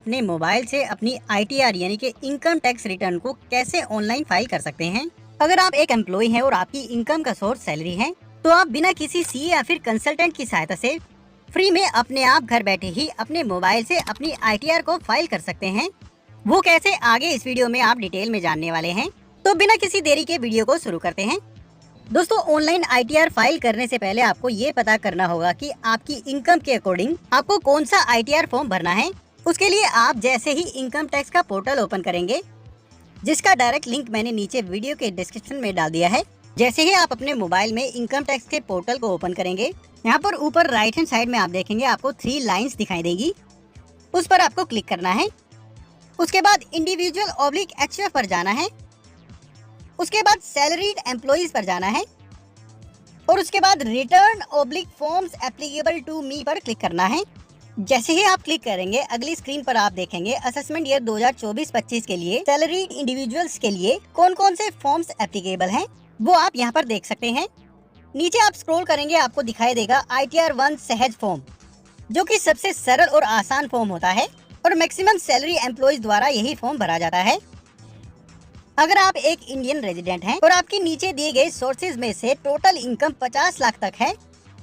अपने मोबाइल से अपनी ITR यानी कि इनकम टैक्स रिटर्न को कैसे ऑनलाइन फाइल कर सकते हैं। अगर आप एक एम्प्लॉय हैं और आपकी इनकम का सोर्स सैलरी है, तो आप बिना किसी CA या फिर कंसल्टेंट की सहायता से फ्री में अपने आप घर बैठे ही अपने मोबाइल से अपनी ITR को फाइल कर सकते हैं। वो कैसे, आगे इस वीडियो में आप डिटेल में जानने वाले हैं। तो बिना किसी देरी के वीडियो को शुरू करते हैं। दोस्तों, ऑनलाइन ITR फाइल करने से पहले आपको ये पता करना होगा कि आपकी इनकम के अकॉर्डिंग आपको कौन सा ITR फॉर्म भरना है। उसके लिए आप जैसे ही इनकम टैक्स का पोर्टल ओपन करेंगे, जिसका डायरेक्ट लिंक मैंने नीचे वीडियो के डिस्क्रिप्शन में डाल दिया है, जैसे ही आप अपने मोबाइल में इनकम टैक्स के पोर्टल को ओपन करेंगे, यहाँ पर ऊपर राइट हैंड साइड में आप देखेंगे आपको 3 लाइन्स दिखाई देगी। उस पर आपको क्लिक करना है। उसके बाद individual/HUF पर जाना है। उसके बाद सैलरीड एम्प्लॉइज पर जाना है और उसके बाद रिटर्न/फॉर्म्स एप्लीकेबल टू मी पर क्लिक करना है। जैसे ही आप क्लिक करेंगे, अगली स्क्रीन पर आप देखेंगे असेसमेंट ईयर 2024-25 के लिए सैलरीड इंडिविजुअल्स के लिए कौन कौन से फॉर्म्स एप्लीकेबल हैं, वो आप यहाँ पर देख सकते हैं। नीचे आप स्क्रॉल करेंगे, आपको दिखाई देगा ITR 1 सहज फॉर्म, जो कि सबसे सरल और आसान फॉर्म होता है और मैक्सिमम सैलरी एम्प्लॉइज द्वारा यही फॉर्म भरा जाता है। अगर आप एक इंडियन रेजिडेंट हैं और आपके नीचे दिए गए सोर्सेज में से टोटल इनकम 50 लाख तक है,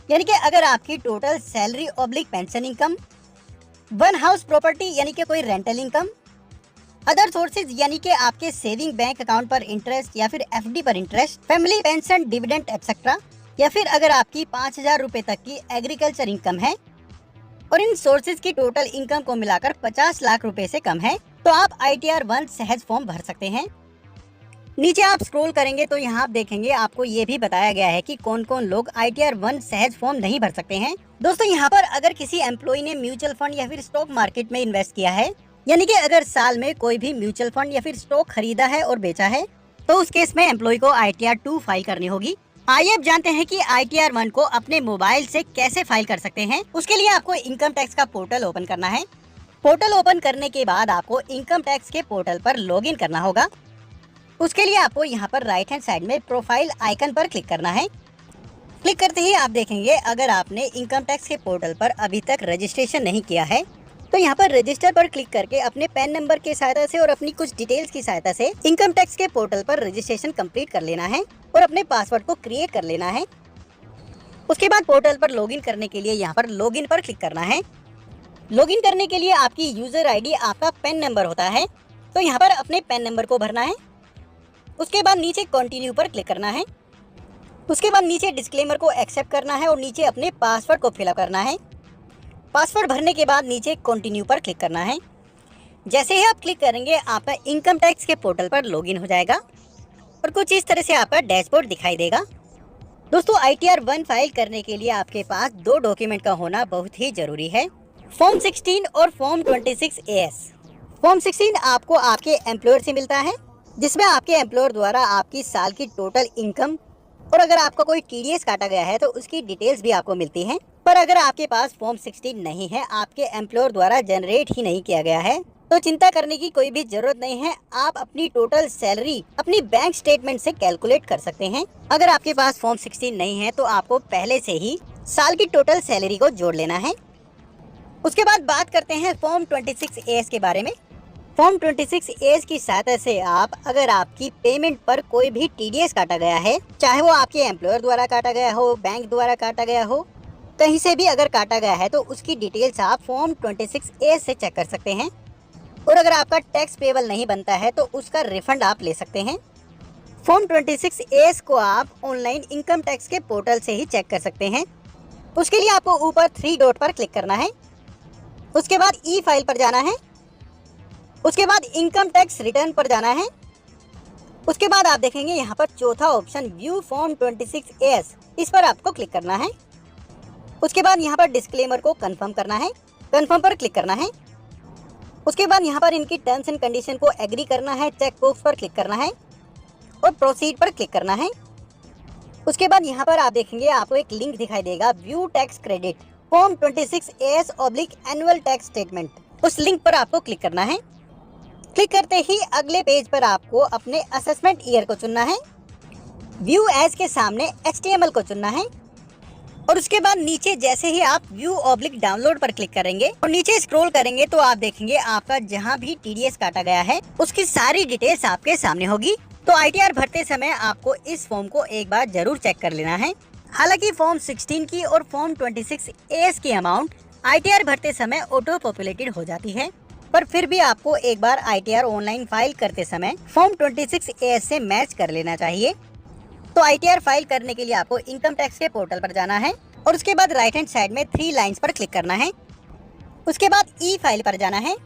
यानी कि अगर आपकी total salary pension income, one house property यानी कि कोई रेंटल इनकम, अदर सोर्सेज यानी कि आपके सेविंग बैंक अकाउंट पर इंटरेस्ट या फिर FD पर interest, family pension, dividend etcetera, या फिर अगर आपकी 5,000 रुपए तक की एग्रीकल्चर इनकम है और इन सोर्सेज की टोटल इनकम को मिलाकर 50 लाख रुपए से कम है, तो आप ITR 1 सहज फॉर्म भर सकते हैं। नीचे आप स्क्रॉल करेंगे तो यहाँ आप देखेंगे आपको ये भी बताया गया है कि कौन कौन लोग ITR 1 सहज फॉर्म नहीं भर सकते हैं। दोस्तों, यहाँ पर अगर किसी एम्प्लॉय ने म्यूचुअल फंड या फिर स्टॉक मार्केट में इन्वेस्ट किया है, यानी कि अगर साल में कोई भी म्यूचुअल फंड या फिर स्टॉक खरीदा है और बेचा है, तो उस केस में एम्प्लॉय को ITR 2 फाइल करनी होगी। आइए अब जानते हैं कि ITR 1 को अपने मोबाइल से कैसे फाइल कर सकते हैं। उसके लिए आपको इनकम टैक्स का पोर्टल ओपन करना है। पोर्टल ओपन करने के बाद आपको इनकम टैक्स के पोर्टल पर लॉग इन करना होगा। उसके लिए आपको यहाँ पर राइट हैंड साइड में प्रोफाइल आइकन पर क्लिक करना है। क्लिक करते ही आप देखेंगे अगर आपने इनकम टैक्स के पोर्टल पर अभी तक रजिस्ट्रेशन नहीं किया है, तो यहाँ पर रजिस्टर पर क्लिक करके अपने पैन नंबर की सहायता से और अपनी कुछ डिटेल्स की सहायता से इनकम टैक्स के पोर्टल पर रजिस्ट्रेशन कंप्लीट कर लेना है और अपने पासवर्ड को क्रिएट कर लेना है। उसके बाद पोर्टल पर लॉगिन करने के लिए यहाँ पर लॉगिन पर क्लिक करना है। लॉगिन करने के लिए आपकी यूजर ID आपका पैन नंबर होता है, तो यहाँ पर अपने पैन नंबर को भरना है। उसके बाद नीचे कंटिन्यू पर क्लिक करना है। उसके बाद नीचे डिस्क्लेमर को एक्सेप्ट करना है और नीचे अपने पासवर्ड को फिलअप करना है। पासवर्ड भरने के बाद नीचे कंटिन्यू पर क्लिक करना है। जैसे ही आप क्लिक करेंगे, आपका इनकम टैक्स के पोर्टल पर लॉगिन हो जाएगा और कुछ इस तरह से आपका डैशबोर्ड दिखाई देगा। दोस्तों, ITR 1 फाइल करने के लिए आपके पास 2 डॉक्यूमेंट का होना बहुत ही जरूरी है, फॉर्म 16 और फॉर्म 26 AS। फॉर्म 16 आपको आपके एम्प्लॉयर से मिलता है, जिसमें आपके एम्प्लॉयर द्वारा आपकी साल की टोटल इनकम और अगर आपका कोई TDS काटा गया है तो उसकी डिटेल्स भी आपको मिलती हैं। पर अगर आपके पास फॉर्म 16 नहीं है, आपके एम्प्लॉयर द्वारा जनरेट ही नहीं किया गया है, तो चिंता करने की कोई भी जरूरत नहीं है। आप अपनी टोटल सैलरी अपनी बैंक स्टेटमेंट से कैलकुलेट कर सकते हैं। अगर आपके पास फॉर्म 16 नहीं है तो आपको पहले से ही साल की टोटल सैलरी को जोड़ लेना है। उसके बाद बात करते हैं फॉर्म 26 AS के बारे में। फॉर्म 26 AS की सहायता से आप, अगर आपकी पेमेंट पर कोई भी TDS काटा गया है, चाहे वो आपके एम्प्लॉयर द्वारा काटा गया हो, बैंक द्वारा काटा गया हो, कहीं से भी अगर काटा गया है, तो उसकी डिटेल्स आप फॉर्म 26 AS से चेक कर सकते हैं। और अगर आपका टैक्स पेबल नहीं बनता है तो उसका रिफंड आप ले सकते हैं। फॉर्म 26 AS को आप ऑनलाइन इनकम टैक्स के पोर्टल से ही चेक कर सकते हैं। उसके लिए आपको ऊपर 3 डॉट पर क्लिक करना है। उसके बाद ई फाइल पर जाना है। उसके बाद इनकम टैक्स रिटर्न पर जाना है। उसके बाद आप देखेंगे यहाँ पर चौथा ऑप्शन व्यू फॉर्म 26 AS, इस पर आपको क्लिक करना है। उसके बाद यहाँ पर डिस्क्लेमर को कंफर्म करना है, कंफर्म पर क्लिक करना है। उसके बाद यहाँ पर इनकी टर्म्स एंड कंडीशन को एग्री करना है, चेक बॉक्स पर क्लिक करना है और प्रोसीड पर क्लिक करना है। उसके बाद यहाँ पर आप देखेंगे आपको एक लिंक दिखाई देगा, व्यू टैक्स क्रेडिट फॉर्म 26 AS/एनुअल टैक्स स्टेटमेंट। उस लिंक पर आपको क्लिक करना है। क्लिक करते ही अगले पेज पर आपको अपने असेसमेंट ईयर को चुनना है। व्यू एज के सामने HTML को चुनना है। और उसके बाद नीचे जैसे ही आप व्यू ऑब्लिक डाउनलोड पर क्लिक करेंगे और नीचे स्क्रॉल करेंगे तो आप देखेंगे आपका जहां भी टीडीएस काटा गया है उसकी सारी डिटेल्स आपके सामने होगी। तो आईटीआर भरते समय आपको इस फॉर्म को एक बार जरूर चेक कर लेना है। हालांकि फॉर्म 16 की और फॉर्म 26 एएस की अमाउंट आईटीआर भरते समय ऑटो पॉपुलेटेड हो जाती है, पर फिर भी आपको एक बार आईटीआर ऑनलाइन फाइल करते समय फॉर्म 26 एएस से मैच कर लेना चाहिए। तो आईटीआर फाइल करने के लिए आपको इनकम टैक्स के पोर्टल पर जाना है और उसके बाद राइट हैंड साइड में 3 लाइंस पर क्लिक करना है। उसके बाद ई फाइल पर जाना है,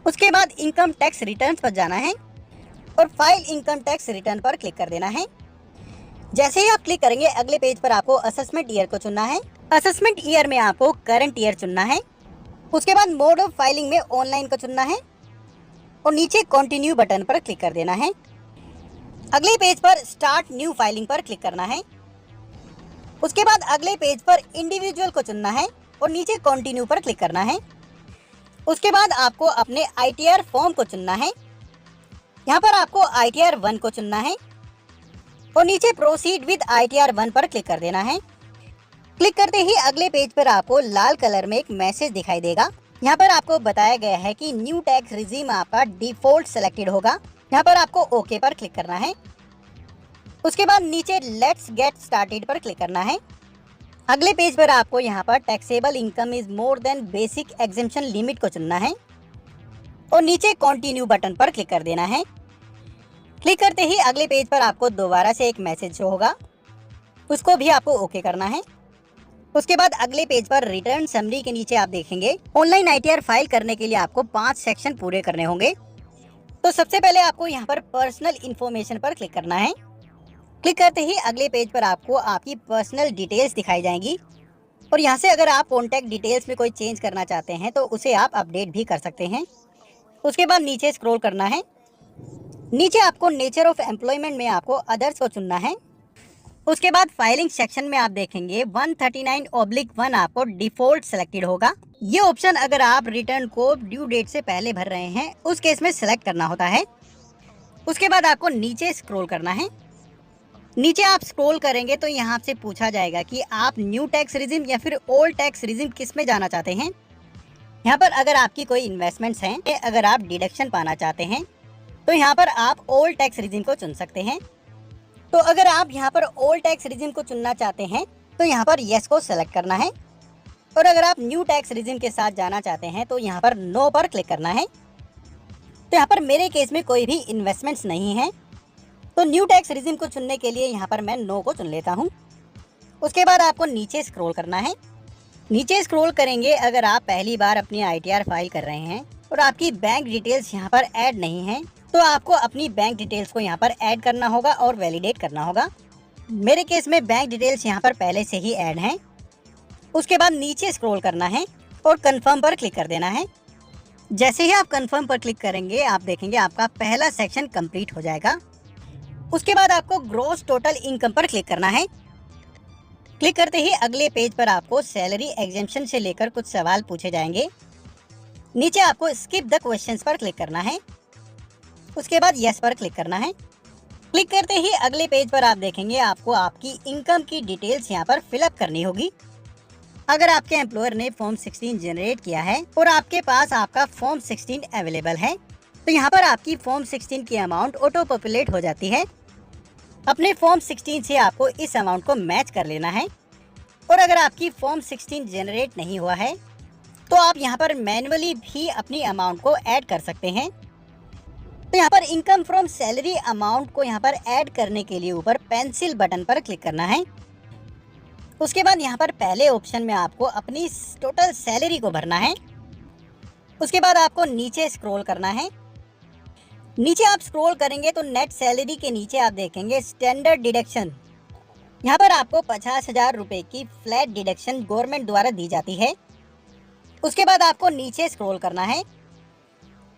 उसके बाद इनकम टैक्स रिटर्न्स पर जाना है और फाइल इनकम टैक्स रिटर्न पर क्लिक कर देना है। जैसे ही आप क्लिक करेंगे अगले पेज पर आपको असेसमेंट ईयर को चुनना है। असेसमेंट ईयर में आपको करंट ईयर चुनना है। उसके बाद मोड ऑफ फाइलिंग में ऑनलाइन को चुनना है और नीचे कंटिन्यू बटन पर क्लिक कर देना है। अगले पेज पर स्टार्ट न्यू फाइलिंग पर क्लिक करना है। उसके बाद अगले पेज पर इंडिविजुअल को चुनना है और नीचे कंटिन्यू पर क्लिक करना है। उसके बाद आपको अपने आईटीआर फॉर्म को चुनना है। यहाँ पर आपको आईटीआर 1 को चुनना है और नीचे प्रोसीड विद आईटीआर 1 पर क्लिक कर देना है। क्लिक करते ही अगले पेज पर आपको लाल कलर में एक मैसेज दिखाई देगा। यहाँ पर आपको बताया गया है कि न्यू टैक्स रिजीम आपका डिफॉल्ट सेलेक्टेड होगा। यहाँ पर आपको ओके पर क्लिक करना है। उसके बाद नीचे लेट्स गेट स्टार्टेड पर क्लिक करना है। अगले पेज पर आपको यहाँ पर taxable income is more than basic exemption limit को चुनना है और नीचे कंटिन्यू बटन पर क्लिक कर देना है। क्लिक करते ही अगले पेज पर आपको दोबारा से एक मैसेज शो होगा, उसको भी आपको ओके करना है। उसके बाद अगले पेज पर रिटर्न समरी के नीचे आप देखेंगे ऑनलाइन आईटीआर फाइल करने के लिए आपको 5 सेक्शन पूरे करने होंगे। तो सबसे पहले आपको यहाँ पर पर्सनल इन्फॉर्मेशन पर क्लिक करना है। क्लिक करते ही अगले पेज पर आपको आपकी पर्सनल डिटेल्स दिखाई जाएंगी और यहाँ से अगर आप कॉन्टैक्ट डिटेल्स में कोई चेंज करना चाहते हैं तो उसे आप अपडेट भी कर सकते हैं। उसके बाद नीचे स्क्रॉल करना है। नीचे आपको नेचर ऑफ एम्प्लॉयमेंट में आपको अदर्स को चुनना है। उसके बाद फाइलिंग सेक्शन में आप देखेंगे 139/1 आपको डिफॉल्ट सेलेक्टेड होगा। ये ऑप्शन अगर आप रिटर्न को ड्यू डेट से पहले भर रहे हैं उस केस में सेलेक्ट करना होता है। उसके बाद आपको नीचे स्क्रॉल करना है। नीचे आप स्क्रॉल करेंगे तो यहाँ से पूछा जाएगा कि आप न्यू टैक्स रिजिम या फिर ओल्ड टैक्स रिजिम किस में जाना चाहते हैं। यहाँ पर अगर आपकी कोई इन्वेस्टमेंट्स हैं, अगर आप डिडक्शन पाना चाहते हैं तो यहाँ पर आप ओल्ड टैक्स रिजिम को चुन सकते हैं। तो अगर आप यहाँ पर ओल्ड टैक्स रिजिम को चुनना चाहते हैं तो यहाँ पर यस को सेलेक्ट करना है और अगर आप न्यू टैक्स रिजिम के साथ जाना चाहते हैं तो यहाँ पर नो पर क्लिक करना है। तो यहाँ पर मेरे केस में कोई भी इन्वेस्टमेंट्स नहीं है तो न्यू टैक्स रिजिम को चुनने के लिए यहाँ पर मैं नो को चुन लेता हूँ। उसके बाद आपको नीचे स्क्रॉल करना है। नीचे स्क्रॉल करेंगे अगर आप पहली बार अपनी आईटीआर फाइल कर रहे हैं और आपकी बैंक डिटेल्स यहाँ पर ऐड नहीं है तो आपको अपनी बैंक डिटेल्स को यहाँ पर ऐड करना होगा और वैलिडेट करना होगा। मेरे केस में बैंक डिटेल्स यहाँ पर पहले से ही ऐड हैं। उसके बाद नीचे स्क्रॉल करना है और कंफर्म पर क्लिक कर देना है। जैसे ही आप कंफर्म पर क्लिक करेंगे आप देखेंगे आपका पहला सेक्शन कंप्लीट हो जाएगा। उसके बाद आपको ग्रॉस टोटल इनकम पर क्लिक करना है। क्लिक करते ही अगले पेज पर आपको सैलरी एग्जेम्पशन से लेकर कुछ सवाल पूछे जाएंगे। नीचे आपको स्किप द क्वेश्चंस पर क्लिक करना है। उसके बाद यस पर क्लिक करना है। क्लिक करते ही अगले पेज पर आप देखेंगे आपको आपकी इनकम की डिटेल्स यहाँ पर फिलअप करनी होगी। अगर आपके एम्प्लॉयर ने फॉर्म 16 जनरेट किया है और आपके पास आपका फॉर्म 16 अवेलेबल है तो यहाँ पर आपकी फॉर्म 16 की अमाउंट ऑटो पॉपुलेट हो जाती है। अपने फॉर्म 16 से आपको इस अमाउंट को मैच कर लेना है और अगर आपकी फॉर्म 16 जनरेट नहीं हुआ है तो आप यहाँ पर मैन्युअली भी अपनी अमाउंट को ऐड कर सकते हैं। तो यहाँ पर इनकम फ्रॉम सैलरी अमाउंट को यहाँ पर ऐड करने के लिए ऊपर पेंसिल बटन पर क्लिक करना है। उसके बाद यहाँ पर पहले ऑप्शन में आपको अपनी टोटल सैलरी को भरना है। उसके बाद आपको नीचे स्क्रॉल करना है। नीचे आप स्क्रॉल करेंगे तो नेट सैलरी के नीचे आप देखेंगे स्टैंडर्ड डिडक्शन। यहाँ पर आपको 50,000 रुपए की फ्लैट डिडक्शन गवर्नमेंट द्वारा दी जाती है। उसके बाद आपको नीचे स्क्रॉल करना है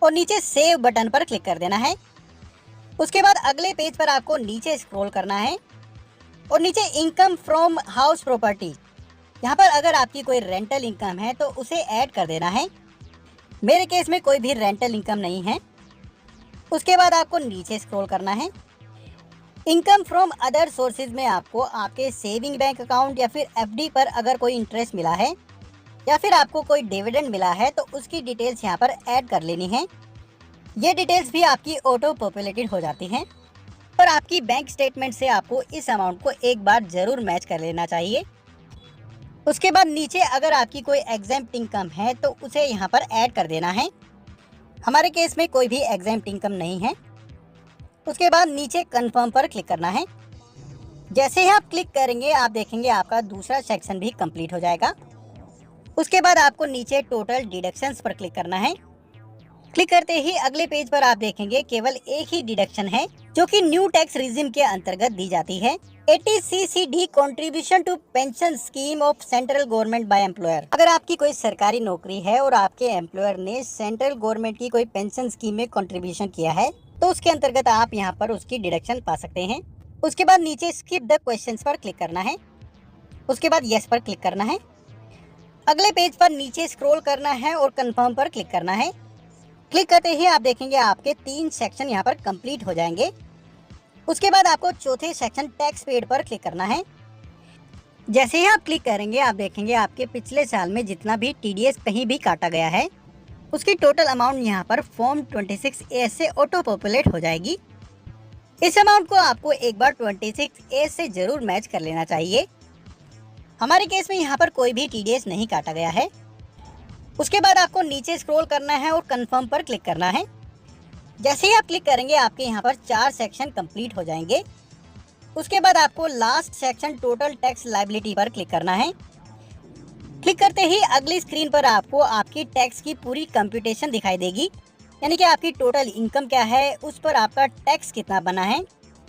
और नीचे सेव बटन पर क्लिक कर देना है। उसके बाद अगले पेज पर आपको नीचे स्क्रॉल करना है और नीचे इनकम फ्रॉम हाउस प्रॉपर्टी, यहाँ पर अगर आपकी कोई रेंटल इनकम है तो उसे ऐड कर देना है। मेरे केस में कोई भी रेंटल इनकम नहीं है। उसके बाद आपको नीचे स्क्रॉल करना है। इनकम फ्रॉम अदर सोर्सेज में आपको आपके सेविंग बैंक अकाउंट या फिर एफडी पर अगर कोई इंटरेस्ट मिला है या फिर आपको कोई डिविडेंड मिला है तो उसकी डिटेल्स यहाँ पर ऐड कर लेनी है। ये डिटेल्स भी आपकी ऑटो पॉपुलेटेड हो जाती हैं और आपकी बैंक स्टेटमेंट से आपको इस अमाउंट को एक बार जरूर मैच कर लेना चाहिए। उसके बाद नीचे अगर आपकी कोई एग्जेम्प्ट इनकम है तो उसे यहाँ पर ऐड कर देना है। हमारे केस में कोई भी एग्जेम्प्ट इनकम नहीं है। उसके बाद नीचे कंफर्म पर क्लिक करना है। जैसे ही आप क्लिक करेंगे आप देखेंगे आपका दूसरा सेक्शन भी कंप्लीट हो जाएगा। उसके बाद आपको नीचे टोटल डिडक्शंस पर क्लिक करना है। क्लिक करते ही अगले पेज पर आप देखेंगे केवल एक ही डिडक्शन है जो कि न्यू टैक्स रिजिम के अंतर्गत दी जाती है। 80CCD contribution to pension scheme of central government by employer. अगर आपकी कोई सरकारी नौकरी है और आपके एम्प्लॉयर ने सेंट्रल गवर्नमेंट की कोई पेंशन स्कीम में कंट्रीब्यूशन किया है तो उसके अंतर्गत आप यहाँ पर उसकी डिडक्शन पा सकते हैं। उसके बाद नीचे स्किप द क्वेश्चंस पर क्लिक करना है। उसके बाद यस पर क्लिक करना है। अगले पेज पर नीचे स्क्रॉल करना है और कंफर्म पर क्लिक करना है। क्लिक करते ही आप देखेंगे आपके 3 सेक्शन यहाँ पर कंप्लीट हो जाएंगे। उसके बाद आपको चौथे सेक्शन टैक्स पेड पर क्लिक करना है। जैसे ही आप क्लिक करेंगे आप देखेंगे आपके पिछले साल में जितना भी TDS कहीं भी काटा गया है उसकी टोटल अमाउंट यहाँ पर फॉर्म 26A से ऑटो पॉपुलेट हो जाएगी। इस अमाउंट को आपको एक बार 26A से जरूर मैच कर लेना चाहिए। हमारे केस में यहाँ पर कोई भी TDS नहीं काटा गया है। उसके बाद आपको नीचे स्क्रॉल करना है और कंफर्म पर क्लिक करना है। जैसे ही आप क्लिक करेंगे आपके यहाँ पर 4 सेक्शन कंप्लीट हो जाएंगे। उसके बाद आपको last section total tax liability पर क्लिक करना है। क्लिक करते ही अगली स्क्रीन पर आपको आपकी टैक्स की पूरी कंप्यूटेशन दिखाई देगी, यानी कि आपकी टोटल इनकम क्या है, उस पर आपका टैक्स कितना बना है।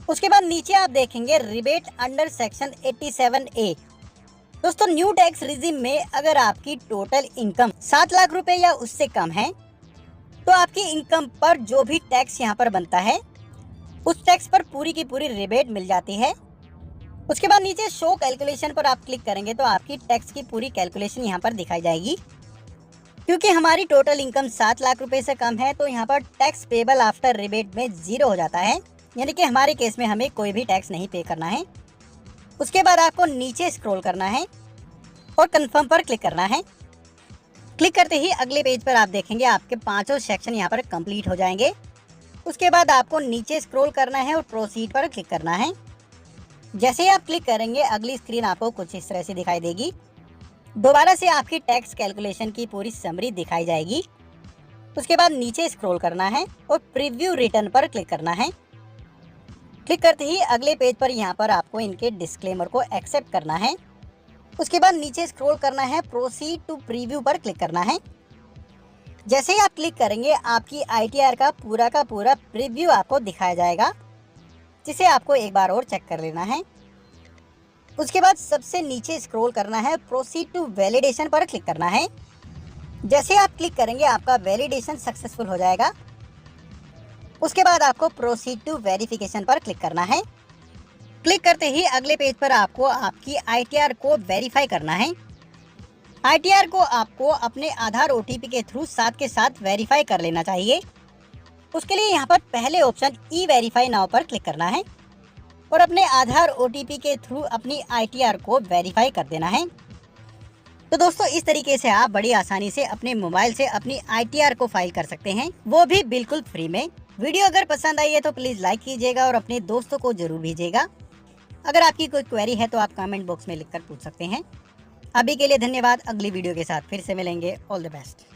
उसके बाद नीचे आप देखेंगे रिबेट अंडर सेक्शन 87A। दोस्तों न्यू टैक्स रिजिम में अगर आपकी टोटल इनकम 7 लाख रुपए या उससे कम है तो आपकी इनकम पर जो भी टैक्स यहाँ पर बनता है उस टैक्स पर पूरी की पूरी रिबेट मिल जाती है। उसके बाद नीचे शो कैलकुलेशन पर आप क्लिक करेंगे तो आपकी टैक्स की पूरी कैलकुलेशन यहाँ पर दिखाई जाएगी। क्योंकि हमारी टोटल इनकम 7 लाख रुपए से कम है तो यहाँ पर टैक्स पेबल आफ्टर रिबेट में 0 हो जाता है, यानी कि हमारे केस में हमें कोई भी टैक्स नहीं पे करना है। उसके बाद आपको नीचे स्क्रॉल करना है और कंफर्म पर क्लिक करना है। क्लिक करते ही अगले पेज पर आप देखेंगे आपके 5 सेक्शन यहाँ पर कंप्लीट हो जाएंगे। उसके बाद आपको नीचे स्क्रॉल करना है और प्रोसीड पर क्लिक करना है। जैसे ही आप क्लिक करेंगे अगली स्क्रीन आपको कुछ इस तरह से दिखाई देगी। दोबारा से आपकी टैक्स कैलकुलेशन की पूरी समरी दिखाई जाएगी। उसके बाद नीचे स्क्रॉल करना है और प्रीव्यू रिटर्न पर क्लिक करना है। क्लिक करते ही अगले पेज पर यहाँ पर आपको इनके डिस्क्लेमर को एक्सेप्ट करना है। उसके बाद नीचे स्क्रॉल करना है, प्रोसीड टू प्रीव्यू पर क्लिक करना है। जैसे ही आप क्लिक करेंगे आपकी ITR का पूरा प्रीव्यू आपको दिखाया जाएगा, जिसे आपको एक बार और चेक कर लेना है। उसके बाद सबसे नीचे स्क्रॉल करना है, प्रोसीड टू वैलिडेशन पर क्लिक करना है। जैसे आप क्लिक करेंगे आपका वैलिडेशन सक्सेसफुल हो जाएगा। उसके बाद आपको प्रोसीड टू वेरिफिकेशन पर क्लिक करना है। क्लिक करते ही अगले पेज पर आपको आपकी ITR को वेरीफाई करना है। ITR को आपको अपने आधार OTP के थ्रू साथ के साथ वेरीफाई कर लेना चाहिए। उसके लिए यहाँ पर पहले ऑप्शन ई वेरीफाई नाउ पर क्लिक करना है और अपने आधार OTP के थ्रू अपनी ITR को वेरीफाई कर देना है। तो दोस्तों इस तरीके से आप बड़ी आसानी से अपने मोबाइल से अपनी ITR को फाइल कर सकते हैं, वो भी बिल्कुल फ्री में। वीडियो अगर पसंद आई है तो प्लीज लाइक कीजिएगा और अपने दोस्तों को जरूर भेजिएगा। अगर आपकी कोई क्वेरी है तो आप कमेंट बॉक्स में लिखकर पूछ सकते हैं। अभी के लिए धन्यवाद। अगली वीडियो के साथ फिर से मिलेंगे। All the best.